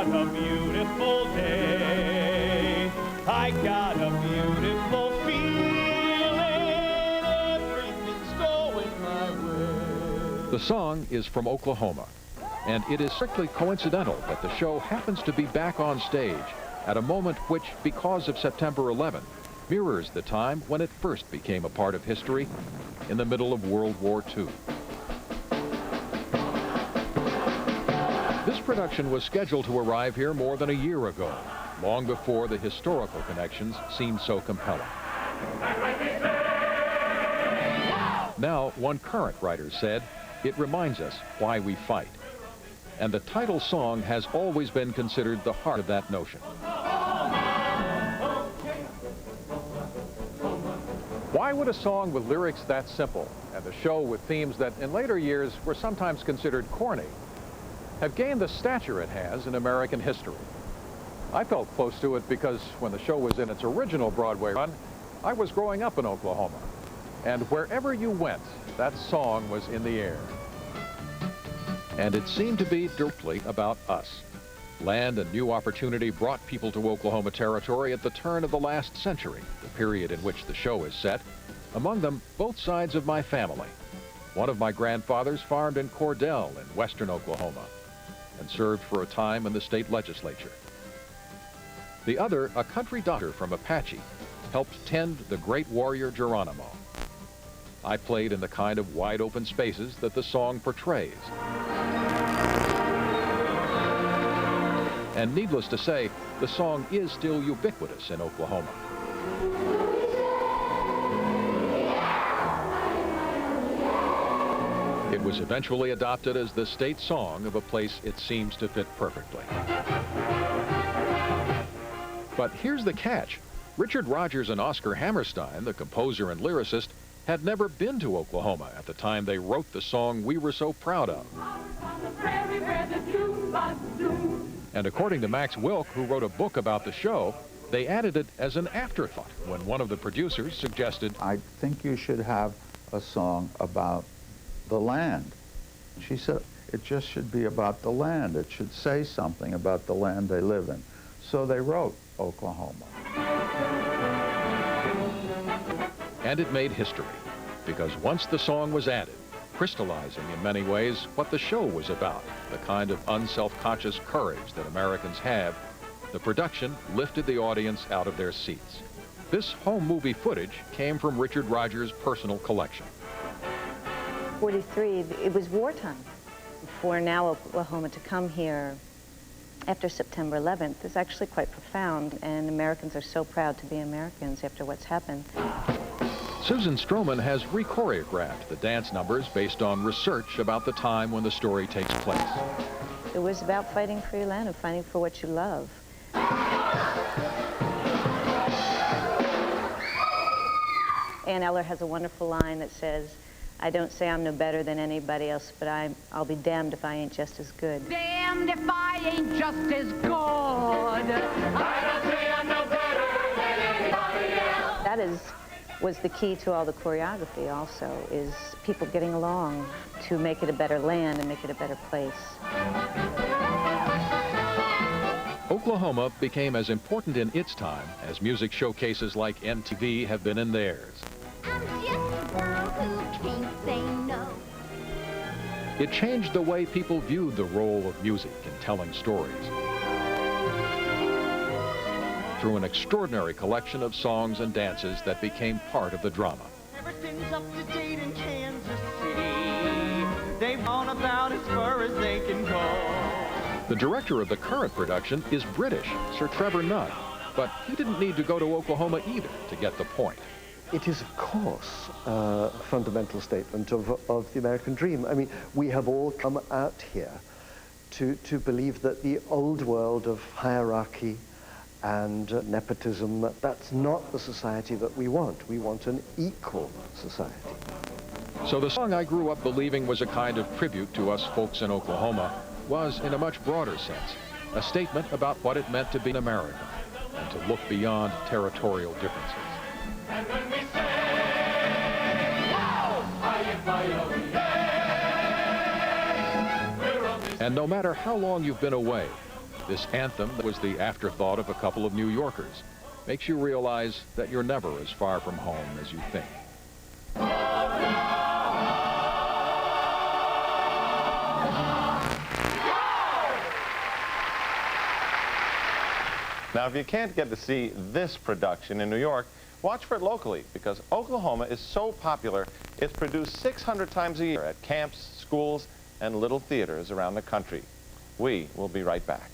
got a beautiful day. I got a beautiful feeling. Everything's going my way. The song is from Oklahoma, and it is strictly coincidental that the show happens to be back on stage at a moment which, because of September 11, mirrors the time when it first became a part of history in the middle of World War II. This production was scheduled to arrive here more than a year ago, long before the historical connections seemed so compelling. Now, one current writer said, "It reminds us why we fight." And the title song has always been considered the heart of that notion. Why would a song with lyrics that simple, and a show with themes that in later years were sometimes considered corny, have gained the stature it has in American history? I felt close to it because when the show was in its original Broadway run, I was growing up in Oklahoma. And wherever you went, that song was in the air. And it seemed to be directly about us. Land and new opportunity brought people to Oklahoma Territory at the turn of the last century, the period in which the show is set. Among them, both sides of my family. One of my grandfathers farmed in Cordell in western Oklahoma and served for a time in the state legislature. The other, a country doctor from Apache, helped tend the great warrior Geronimo. I played in the kind of wide-open spaces that the song portrays. And needless to say, the song is still ubiquitous in Oklahoma. It was eventually adopted as the state song of a place it seems to fit perfectly. But here's the catch. Richard Rodgers and Oscar Hammerstein, the composer and lyricist, had never been to Oklahoma at the time they wrote the song we were so proud of. And according to Max Wilk, who wrote a book about the show, they added it as an afterthought when one of the producers suggested, "I think you should have a song about the land." She said, "It just should be about the land. It should say something about the land they live in." So they wrote Oklahoma. And it made history, because once the song was added, crystallizing in many ways what the show was about, the kind of unself-conscious courage that Americans have, the production lifted the audience out of their seats. This home movie footage came from Richard Rodgers' personal collection. 43, it was wartime. For now Oklahoma to come here after September 11th is actually quite profound, and Americans are so proud to be Americans after what's happened. Susan Stroman has re-choreographed the dance numbers based on research about the time when the story takes place. It was about fighting for your land and fighting for what you love. Ann Eller has a wonderful line that says, "I don't say I'm no better than anybody else, but I'll be damned if I ain't just as good." Damned if I ain't just as good. I don't say I'm no better than anybody else. That was the key to all the choreography also, is people getting along to make it a better land and make it a better place. Oklahoma became as important in its time as music showcases like MTV have been in theirs. I'm just a girl who can't say no. It changed the way people viewed the role of music in telling stories. Through an extraordinary collection of songs and dances that became part of the drama. Everything's up to date in Kansas City. They've gone about as far as they can go. The director of the current production is British, Sir Trevor Nunn, but he didn't need to go to Oklahoma either to get the point. It is, of course, a fundamental statement of the American dream. I mean, we have all come out here to believe that the old world of hierarchy and nepotism, that's not the society that we want. We want an equal society. So the song I grew up believing was a kind of tribute to us folks in Oklahoma was, in a much broader sense, a statement about what it meant to be an American and to look beyond territorial differences. And when we say, wow, And no matter how long you've been away, This anthem was the afterthought of a couple of New Yorkers. Makes you realize that you're never as far from home as you think. Now, if you can't get to see this production in New York, watch for it locally, because Oklahoma is so popular, it's produced 600 times a year at camps, schools, and little theaters around the country. We will be right back.